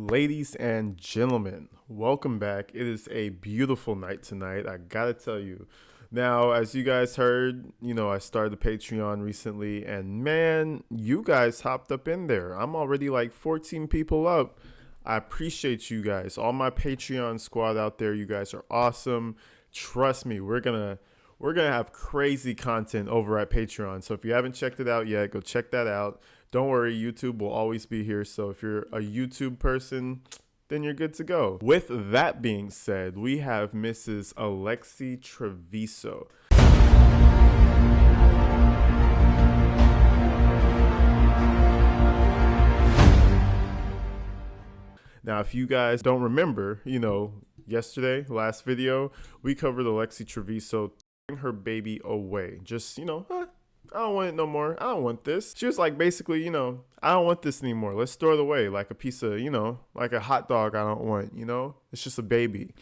Ladies and gentlemen, welcome back. It is a beautiful night tonight, I gotta tell you. Now, as you guys heard, I started the Patreon recently, and man, you guys hopped up in there. I'm already like 14 people up. I appreciate you guys. All my Patreon squad out there, you guys are awesome. Trust me, we're gonna have crazy content over at Patreon. So if you haven't checked it out yet, go check that out. Don't worry, YouTube will always be here. So if you're a YouTube person, then you're good to go. With that being said, we have Mrs. Alexee Trevizo. Now, if you guys don't remember, yesterday, last video, we covered Alexee Trevizo throwing her baby away. Just, I don't want it no more. I don't want this. She was like, basically, I don't want this anymore. Let's throw it away like a piece of, like a hot dog I don't want, It's just a baby.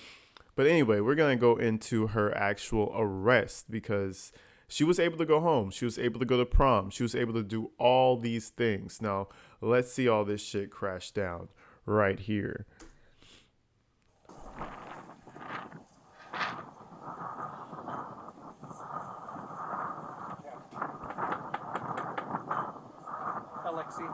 But anyway, we're going to go into her actual arrest because she was able to go home. She was able to go to prom. She was able to do all these things. Now, let's see all this shit crash down right here. Alexee.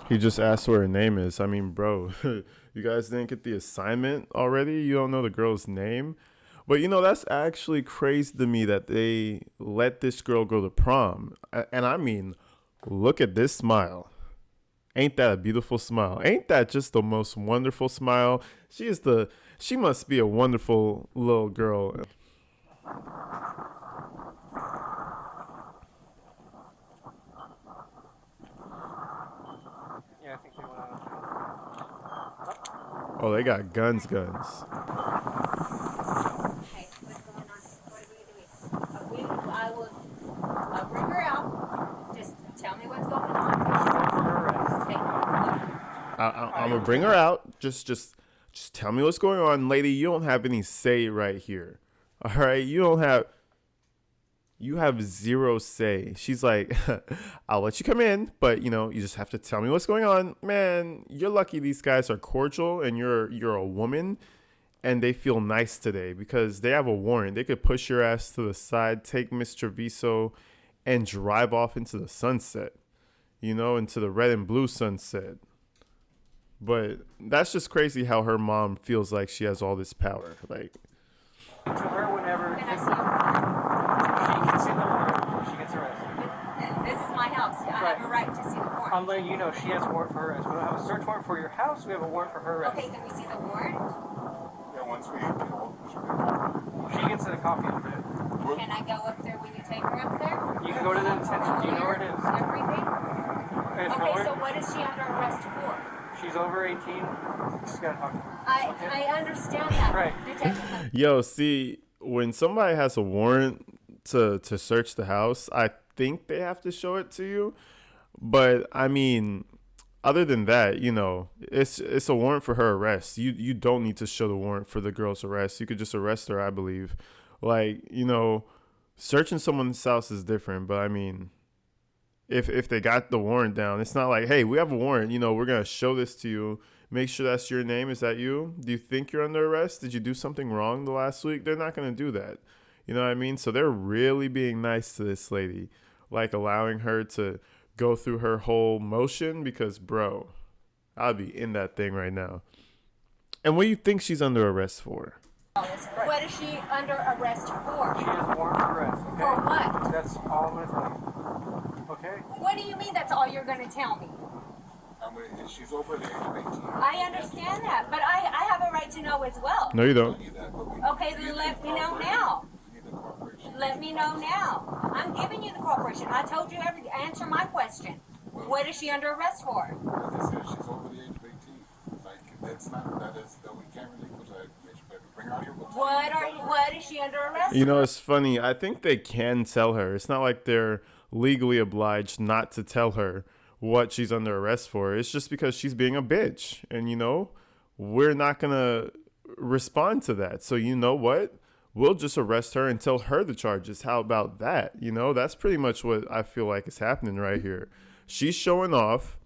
He just asked what her name is. I mean, bro, you guys didn't get the assignment already? You don't know the girl's name? But, that's actually crazy to me that they let this girl go to prom. And I mean, look at this smile. Ain't that a beautiful smile? Ain't that just the most wonderful smile? She must be a wonderful little girl. Yeah, I think they went out. Oh, they got guns. Hey, what's going on? What are we doing? I'll bring her out. Just tell me what's going on. For her arrest. Hey, I'm gonna bring her out. Just tell me what's going on, lady. You don't have any say right here. All right, you have zero say. She's like, I'll let you come in, but you just have to tell me what's going on. Man, you're lucky these guys are cordial and you're a woman and they feel nice today because they have a warrant. They could push your ass to the side, take Miss Trevizo and drive off into the sunset, into the red and blue sunset. But that's just crazy how her mom feels like she has all this power. Like, To her, whenever can I see her? she can see the warrant, she gets arrested. This is my house. I have a right to see the warrant. I'm letting you know she has a warrant for her arrest. We don't have a search warrant for your house. We have a warrant for her arrest. Okay, can we see the warrant? Yeah, once we get home, She gets a copy of it. Can I go up there when you take her up there? You can go to the detention. Do you know where it is? Everything? It's Okay, nowhere. so what is she under arrest for? She's over 18. She's got to talk. I understand that. Right. Detective. yo, see, when somebody has a warrant to search the house, I think they have to show it to you. But I mean, other than that, it's a warrant for her arrest. You don't need to show the warrant for the girl's arrest. You could just arrest her, I believe. Like, searching someone's house is different, but I mean, if they got the warrant down, it's not like, hey, we have a warrant, we're going to show this to you. Make sure that's your name. Is that you? Do you think you're under arrest? Did you do something wrong the last week? They're not going to do that. You know what I mean? So they're really being nice to this lady, like allowing her to go through her whole motion because, bro, I'll be in that thing right now. And what do you think she's under arrest for? What is she under arrest for? She has a warrant for arrest. Okay? For what? That's all I'm going to tell you. Okay? What do you mean that's all you're going to tell me? she's over the age of 18. I understand that, but I have a right to know as well. No, you don't. Need that, but we Okay, then let me know now. need the cooperation. Let me know now. I'm giving you the cooperation. I told you answer my question. What is she under arrest for? Like I said, she's over the age of 18. Like, that we can't relinquish that information. But if you bring her out here, we'll tell you. What is she under arrest You for? know, it's funny. I think they can tell her. It's not like they're legally obliged not to tell her what she's under arrest for. It's just because she's being a bitch. And, we're not going to respond to that. So you know what? We'll just arrest her and tell her the charges. How about that? You know, that's pretty much what I feel like is happening right here. She's showing off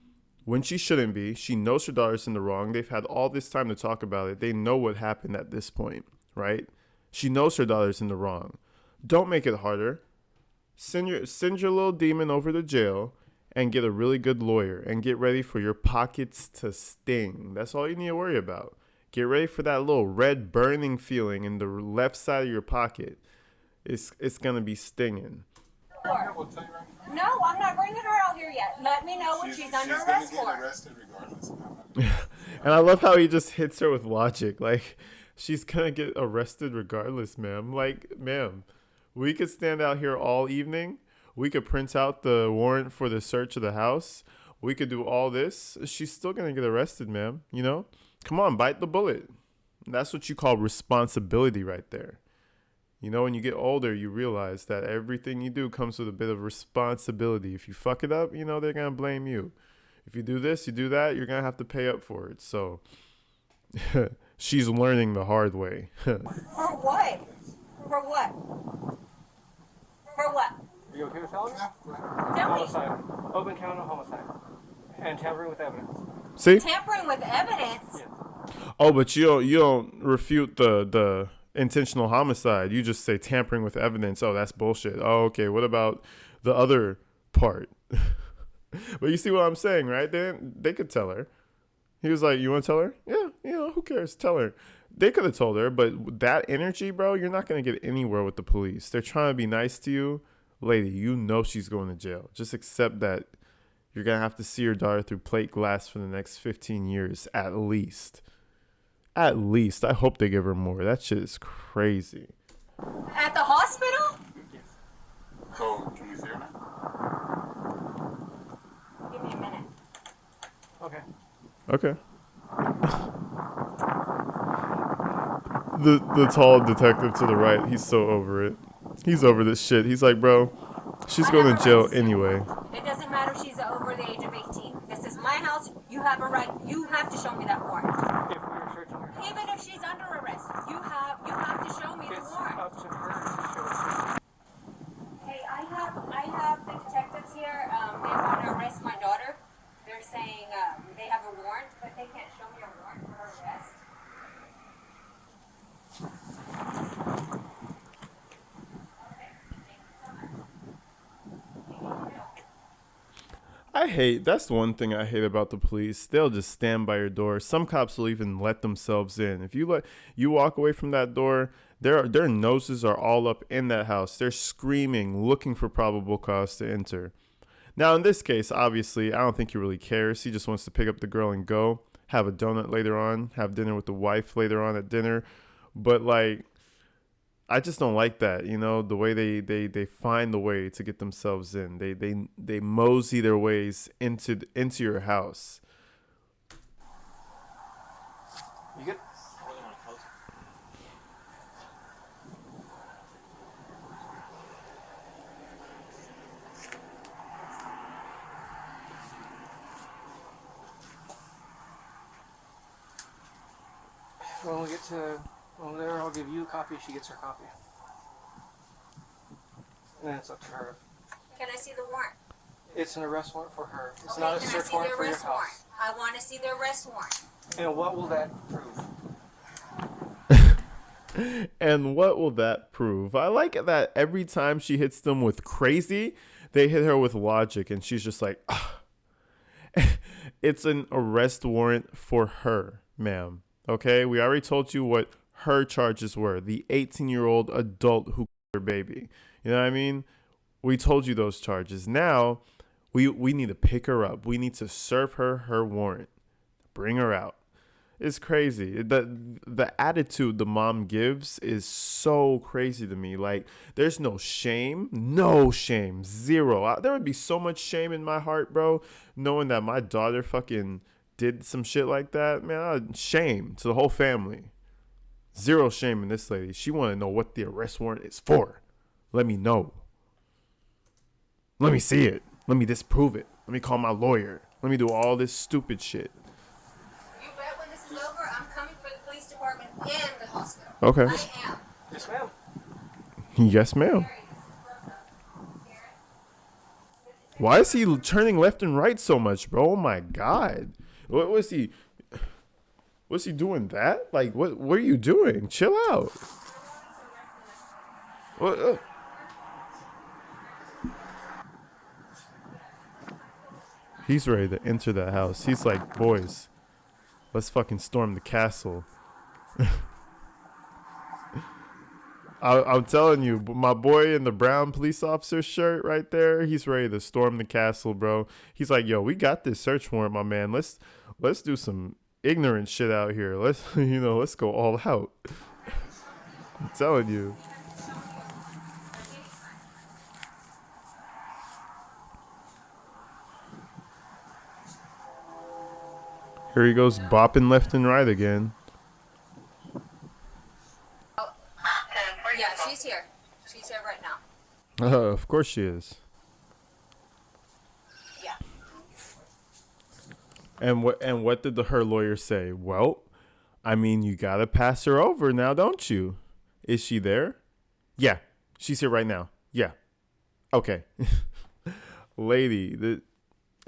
when she shouldn't be. She knows her daughter's in the wrong. They've had all this time to talk about it. They know what happened at this point, right? She knows her daughter's in the wrong. Don't make it harder. Send your little demon over to jail and get a really good lawyer and get ready for your pockets to sting. That's all you need to worry about. Get ready for that little red burning feeling in the left side of your pocket. It's going to be stinging. We'll tell you right now. No, I'm not bringing her out here yet. Let me know what she's under arrest She's gonna for. get arrested regardless, man. And I love how he just hits her with logic. Like, she's going to get arrested regardless, ma'am. Like, ma'am, we could stand out here all evening. We could print out the warrant for the search of the house. We could do all this. She's still going to get arrested, ma'am. You know? Come on, bite the bullet. That's what you call responsibility right there. You know, when you get older, you realize that everything you do comes with a bit of responsibility. If you fuck it up, you know, they're going to blame you. If you do this, you do that, you're going to have to pay up for it. So she's learning the hard way. For what? For what? For what? Are you okay with telling me? Tell me. Homicide. Open count of homicide. And tampering with evidence. See? Tampering with evidence? Yes. Oh, but you don't refute the intentional homicide. You just say tampering with evidence. Oh, that's bullshit. Oh, okay. What about the other part? But you see what I'm saying, right? They could tell her. He was like, you want to tell her? Yeah, you know, who cares? Tell her. They could have told her, but that energy, bro, you're not going to get anywhere with the police. They're trying to be nice to you. Lady, you know she's going to jail. Just accept that you're going to have to see your daughter through plate glass for the next 15 years at least. At least. I hope they give her more. That shit is crazy. At the hospital? So, can we see her now? Give me a minute. Okay. Okay. The tall detective to the right, he's so over it. He's over this shit. He's like, bro, she's going to jail anyway. It doesn't matter if she's over the age of 18. This is my house. You have a right. You have to show me that warrant. If we are searching her house, Even if she's under arrest, you have to show me the it's warrant. up to her to show us. Hey, I have the detectives here. They want to arrest my daughter. They're saying they have a warrant, but they can't show me a warrant for her arrest. That's the one thing I hate about the police. They'll just stand by your door. Some cops will even let themselves in. If you walk away from that door, their noses are all up in that house. They're screaming, looking for probable cause to enter. Now, in this case, obviously, I don't think he really cares. He just wants to pick up the girl and go, have a donut later on, have dinner with the wife later on at dinner. But, like, I just don't like that, you know, the way they find the way to get themselves in. They mosey their ways into your house. You good? When we get to over there, I'll give you a copy. She gets her copy. And then it's up to her. Can I see the warrant? It's an arrest warrant for her. It's Okay, not a can I search see warrant the for your arrest warrant? house. I want to see the arrest warrant. And what will that prove? And what will that prove? I like it that every time she hits them with crazy, they hit her with logic, and she's just like, ah. It's an arrest warrant for her, ma'am. Okay, we already told you what her charges were. The 18-year-old adult who killed her baby. You know what I mean? We told you those charges. Now, we need to pick her up. We need to serve her warrant. Bring her out. It's crazy. The attitude the mom gives is so crazy to me. Like, there's no shame. No shame. Zero. There would be so much shame in my heart, bro, knowing that my daughter fucking did some shit like that. Man, shame to the whole family. Zero shame in this lady. She want to know what the arrest warrant is for. Let me know. Let me see it. Let me disprove it. Let me call my lawyer. Let me do all this stupid shit. You bet when this is over, I'm coming for the police department and the hospital. Okay. I am. Yes, ma'am. Yes, ma'am. Why is he turning left and right so much, bro? Oh my god. What was he? Was he doing that? Like, what are you doing? Chill out. What? He's ready to enter that house. He's like, boys, let's fucking storm the castle. I'm telling you, my boy in the brown police officer shirt right there, he's ready to storm the castle, bro. He's like, yo, we got this search warrant, my man. Let's do some ignorant shit out here. Let's go all out. I'm telling you. Here he goes bopping left and right again. Yeah, she's here. She's here right now. Of course she is. Yeah. And what did her lawyer say? Well, I mean, you gotta pass her over now, don't you? Is she there? Yeah, she's here right now. Yeah. Okay. Lady,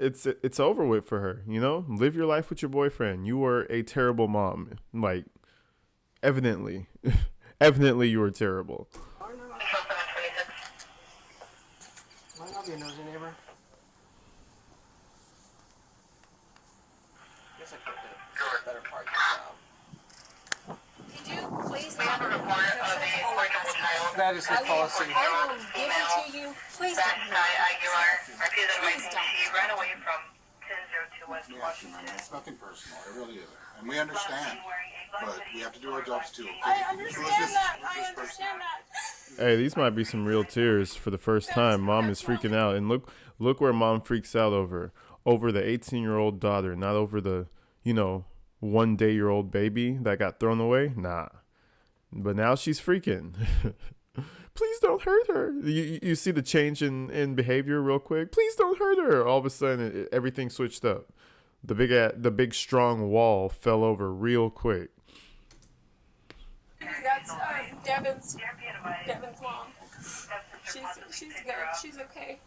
it's over with for her, you know? Live your life with your boyfriend. You were a terrible mom. Like, evidently. Evidently you were terrible. Might not be a nosy neighbor. Guess I could do a better part of the job. Could you please not report of a portable child? That is his policy. I will give it to you. Please don't. Please don't. He ran away from 1002 West Yeah, Washington. it's nothing personal. It really isn't. And we understand. But we have to do our jobs too. Okay? I understand that. I understand that. Hey, these might be some real tears for the first time. Mom is freaking out, and look where mom freaks out over the 18-year-old daughter, not over the 1-day-old baby that got thrown away. Nah, but now she's freaking. Please don't hurt her. You see the change in behavior real quick. Please don't hurt her. All of a sudden, everything switched up. The big strong wall fell over real quick. That's Devin's mom. She's good. She's okay.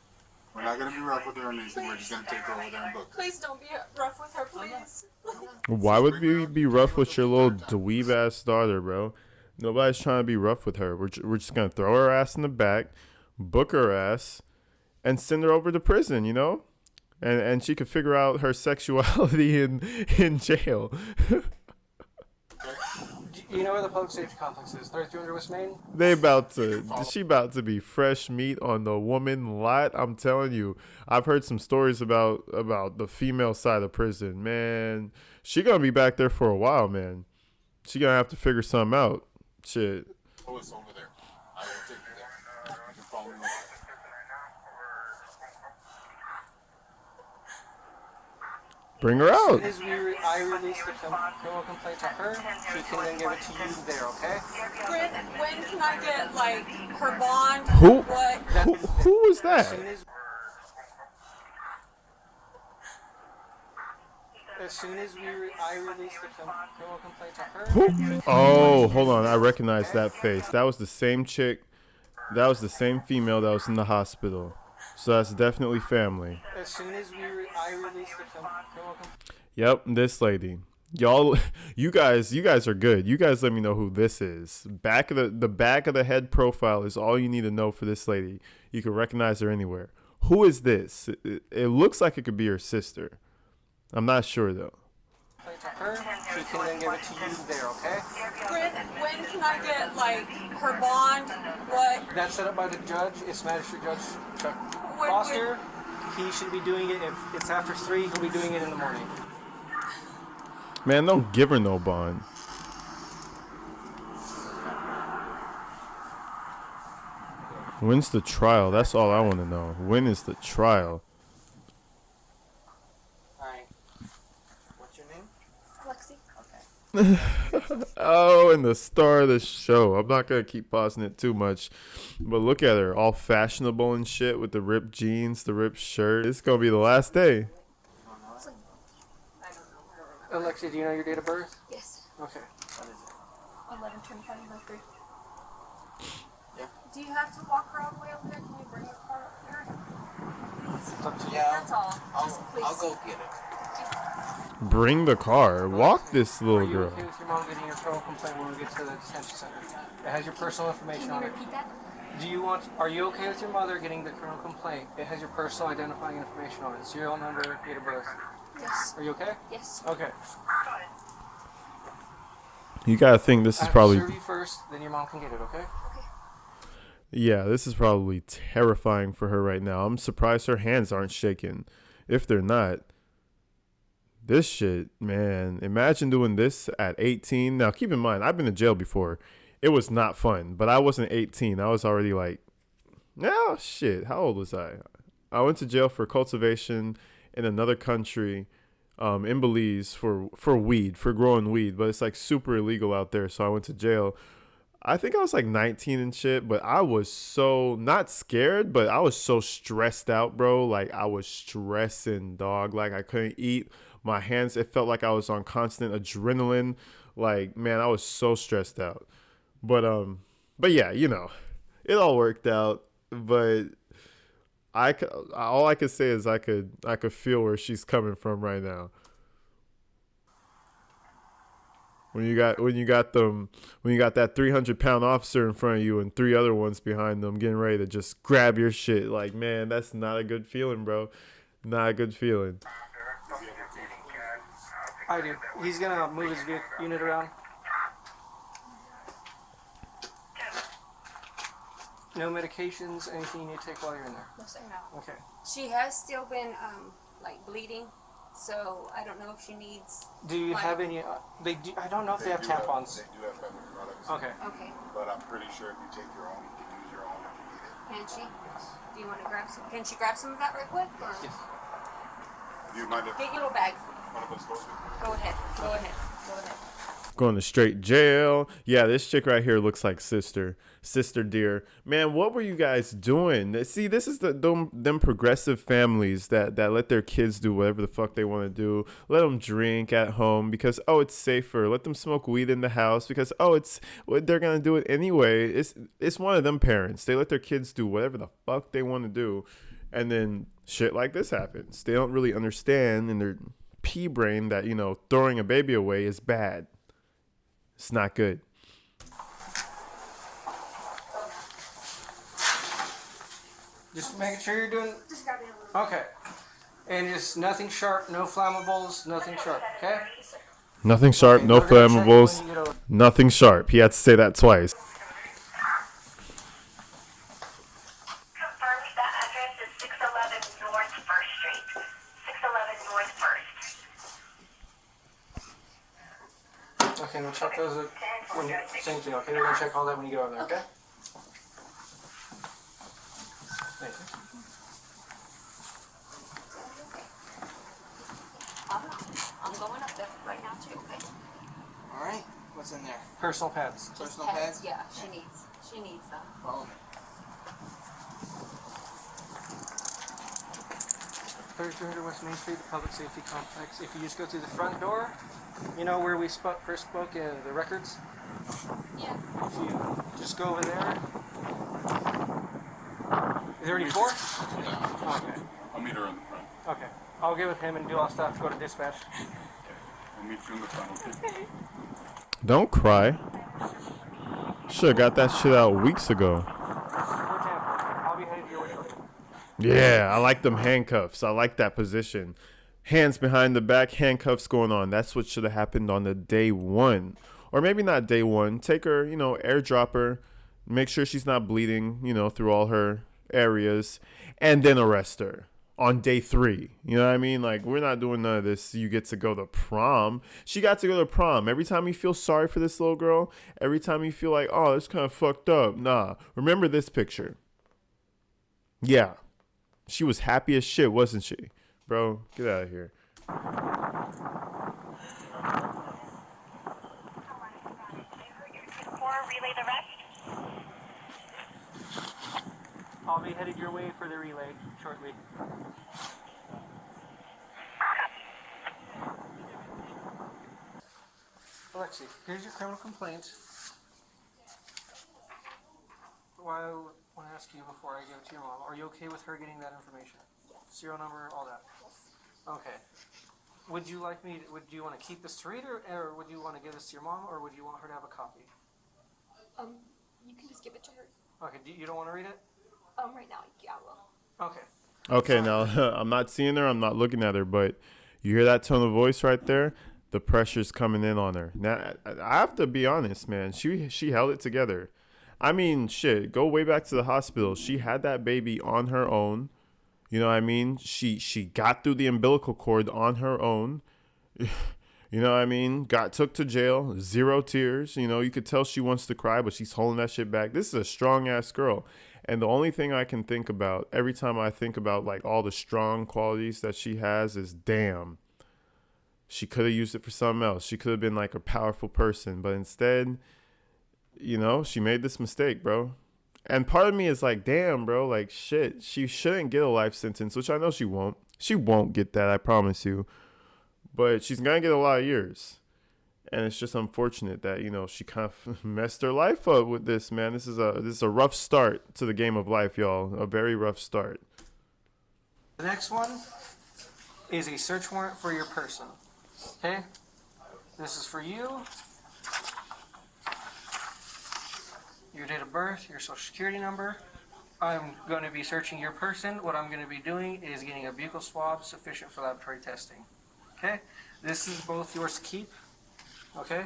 We're not going to be rough with her or anything. We're just going to take her over there and book her. Please don't be rough with her, please. Why would we be rough with your little dweeb ass daughter, bro? Nobody's trying to be rough with her. We're just gonna throw her ass in the back, book her ass, and send her over to prison. And she could figure out her sexuality in jail. You know where the public safety complex is? 3300 West Main? She about to be fresh meat on the woman lot. I'm telling you, I've heard some stories about the female side of prison. Man, she gonna be back there for a while, man. She gonna have to figure something out. Shit. Oh, it's over there. I will take you there. You can follow me over. Bring her out. As I release the criminal complaint to her, she can then give it to you there, okay? Bryn, when can I get her bond? Who? What? Who was As that? soon as I release the criminal complaint to her, Who? Oh, hold on. I recognize that face. That was the same chick. That was the same female that was in the hospital. So that's definitely family. as soon as I release the criminal complaint. Yep, this lady. Y'all, you guys are good. You guys let me know who this is. The back of the head profile is all you need to know for this lady. You can recognize her anywhere. Who is this? It looks like it could be her sister. I'm not sure though. To her, she can then give it to you there, okay? Bryn, when can I get her bond? What? That's set up by the judge. It's Magistrate Judge Chuck When- Foster. He should be doing it if it's after 3. He'll be doing it in the morning. Man, don't give her no bond. When's the trial? That's all I want to know. When is the trial? Alright. What's your name? Alexee. Oh, and the star of the show. I'm not going to keep pausing it too much. But look at her. All fashionable and shit with the ripped jeans, the ripped shirt. It's going to be the last day. Alexia, do you know your date of birth? Yes. Okay. 11/25 birthday. Yeah. Do you have to walk her all the way over there? Can you bring your car up here? Please. It's up to you. Yeah, That's all. Just please. I'll go get it. Bring the car. Walk this Are little you girl. okay with your mom getting your criminal complaint when we get to the detention center? It has your personal information Can you on it. repeat that? Are you okay with your mother getting the criminal complaint? It has your personal identifying information on it. Serial number, date of birth. Yes. Are you okay? Yes. Okay. You gotta think this I is have probably to serve you first, then your mom can get it, okay? yeah, this is probably terrifying for her right now. I'm surprised her hands aren't shaking. If they're not, this shit, man. Imagine doing this at 18. Now, keep in mind, I've been to jail before. It was not fun, but I wasn't 18. I was already like, no, shit. How old was I? I went to jail for cultivation in another country, in Belize for weed, for growing weed, but it's like super illegal out there. So I went to jail. I think I was like 19 and shit, but I was so not scared, but I was so stressed out, bro. Like I was stressing, dog. Like I couldn't eat. My hands, it felt like I was on constant adrenaline. Like, man, I was so stressed out. But yeah, you know, it all worked out. But all I could say is I could feel where she's coming from right now. When you got that 300-pound officer in front of you and three other ones behind them getting ready to just grab your shit, like, man, that's not a good feeling, bro. Not a good feeling. I do. He's gonna move his unit around. No medications, anything you need to take while you're in there. No, sir, no. Okay. She has still been, like, bleeding, so I don't know if she needs... Do you like, have any? They do. I don't know if they have tampons. They do have family products. Okay. Okay. But I'm pretty sure if you take your own, you can use your own if you need it. Can she? Do you want to grab some? Can she grab some of that right quick? Or? Yes. Do you mind if Get your little bag. one of us goes with you? Go ahead. Go ahead. Go ahead. Going to straight jail. Yeah, this chick right here looks like sister dear. Man, what were you guys doing? See, this is them progressive families that let their kids do whatever the fuck they want to do. Let them drink at home because, oh, it's safer. Let them smoke weed in the house because, oh, they're going to do it anyway. It's one of them parents. They let their kids do whatever the fuck they want to do. And then shit like this happens. They don't really understand in their pea brain that, you know, throwing a baby away is bad. It's not good. Just making sure you're doing. Just grab it a little. Okay. And just nothing sharp, no flammables, nothing sharp. Okay. Nothing sharp, Okay, no we're gonna check flammables, when you get over. nothing sharp. He had to say that twice. Confirms that address is 611 North 1st Street. 611 North 1st. Okay, we'll check those when you same thing. Okay, we're gonna check all that when you get over there. Okay. Thank you. I'm going up there right now too. Okay. All right. What's in there? Personal pads. Personal Just pads? Yeah, she needs them. Follow me. 3300 West Main Street, the Public Safety Complex. If you just go through the front door, you know where we first spoke in the records? Yeah. If you just go over there. Is there any four? Yeah. Okay. I'll meet her in the front. Okay. I'll get with him and do all stuff. Go to dispatch. We'll meet you in the front, okay? Don't cry. Should've got that shit out weeks ago. I'll be headed your way shortly. Yeah, I like them handcuffs. I like that position. Hands behind the back, handcuffs going on. That's what should have happened on the day one. Or maybe not day one. Take her, you know, airdrop her. Make sure she's not bleeding, you know, through all her areas. And then arrest her on day 3. You know what I mean? Like, we're not doing none of this. You get to go to prom. She got to go to prom. Every time you feel sorry for this little girl, every time you feel like, oh, it's kind of fucked up. Nah. Remember this picture. Yeah. She was happy as shit, wasn't she? Bro, get out of here. Or relay the rest. I'll be headed your way for the relay shortly. Alexee, here's your criminal complaint. what I want to ask you before I give it to your mom. Are you okay with her getting that information? Yes. Serial number, all that. Yes. Okay. Would you like me? Would you want to keep this to read, or would you want to give this to your mom, or would you want her to have a copy? You can just give it to her. Okay. You don't want to read it? Right now, yeah, I will. Okay. Okay, now I'm not seeing her. I'm not looking at her, but you hear that tone of voice right there? The pressure's coming in on her. Now I have to be honest, man. She held it together. I mean, shit. Go way back to the hospital. She had that baby on her own. You know what I mean? She got through the umbilical cord on her own. You know what I mean? Took to jail, 0 tears. You know, you could tell she wants to cry, but she's holding that shit back. This is a strong ass girl. And the only thing I can think about every time I think about like all the strong qualities that she has is damn. She could have used it for something else. She could have been like a powerful person, but instead, you know, she made this mistake, bro. And part of me is like, damn, bro, like shit, she shouldn't get a life sentence, which I know she won't. She won't get that, I promise you. But she's gonna get a lot of years. And it's just unfortunate that, you know, she kind of messed her life up with this, man. This is a rough start to the game of life, y'all. A very rough start. The next one is a search warrant for your person. Okay? This is for you. Your date of birth, your social security number. I'm going to be searching your person. What I'm going to be doing is getting a buccal swab sufficient for laboratory testing. Okay? This is both yours to keep. Okay?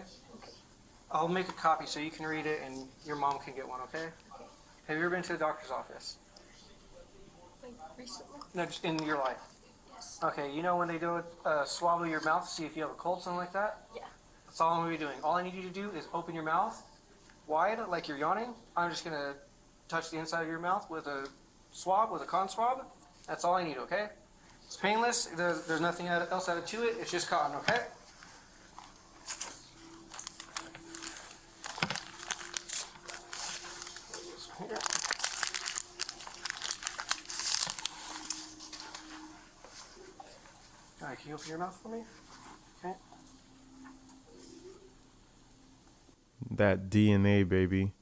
I'll make a copy so you can read it and your mom can get one, okay? Have you ever been to the doctor's office? Like recently? No, just in your life. Yes. Okay, you know when they do a swab of your mouth to see if you have a cold, something like that? Yeah. That's all I'm going to be doing. All I need you to do is open your mouth wide, like you're yawning. I'm just going to touch the inside of your mouth with a swab, with a cotton swab. That's all I need, okay? It's painless. There's nothing else added to it. It's just cotton, okay? Here. All right, can you open your mouth for me? Okay. That DNA, baby.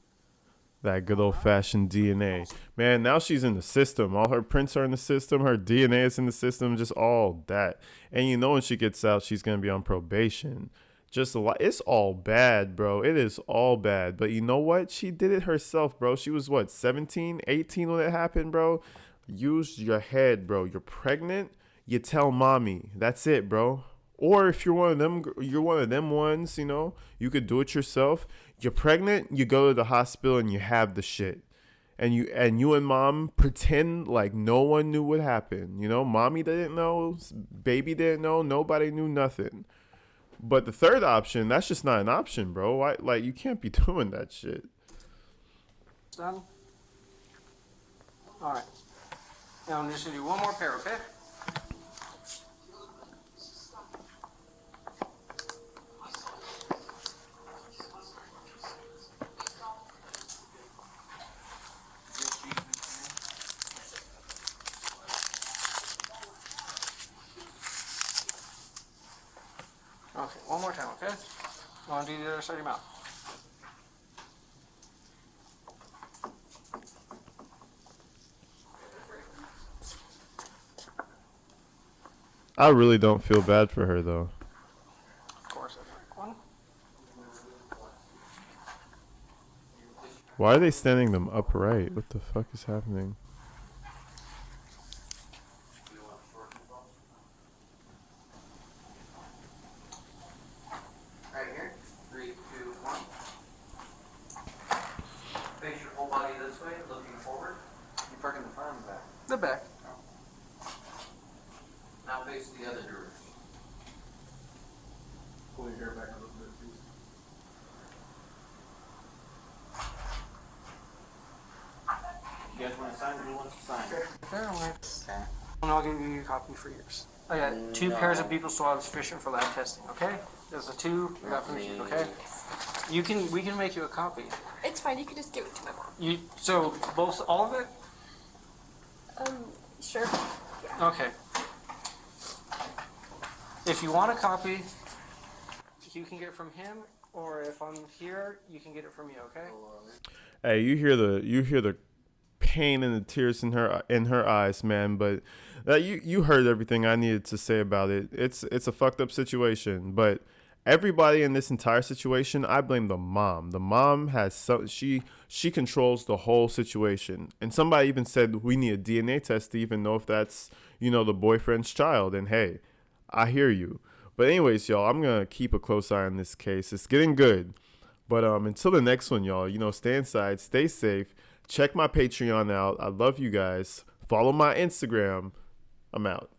That good old fashioned DNA. Man, now she's in the system. All her prints are in the system. Her DNA is in the system. Just all that. And you know when she gets out, she's going to be on probation. Just a lot. It's all bad, bro. It is all bad. But you know what? She did it herself, bro. She was what, 17, 18 when it happened, bro? Use your head, bro. You're pregnant. You tell mommy. That's it, bro. Or if you're one of them ones, you know, you could do it yourself. You're pregnant, you go to the hospital and you have the shit. And you and mom pretend like no one knew what happened. You know, mommy didn't know, baby didn't know, nobody knew nothing. But the third option, that's just not an option, bro. Like you can't be doing that shit. Done? All right. Now I'm just going to do one more pair, okay? Okay, one more time, okay? I want to do the other side of your mouth. I really don't feel bad for her, though. Of course, I pick one. Why are they standing them upright? What the fuck is happening? Right here. 3, 2, 1. Face your whole body this way, looking forward. You park in the front and the back. The back. Now face the other direction. Pull your hair back a little bit, please. You guys want to sign? Who wants to sign? There, I'm right. Okay. And I'll give you a copy for yours. I got 2 pairs of buccal swabs sufficient for lab testing, okay? There's the 2 we got from you, okay? We can make you a copy. It's fine. You can just give it to my mom. So all of it? Sure. Yeah. Okay. If you want a copy, you can get it from him, or if I'm here, you can get it from me, okay? Hey, you hear the pain and the tears in her eyes, man. But you heard everything I needed to say about it. It's a fucked up situation, but everybody in this entire situation, I blame the mom. The mom has she controls the whole situation. And somebody even said we need a DNA test to even know if that's the boyfriend's child. And hey, I hear you. But anyways, y'all, I'm gonna keep a close eye on this case. It's getting good. But until the next one, y'all, stay inside, stay safe. Check my Patreon out. I love you guys. Follow my Instagram. I'm out.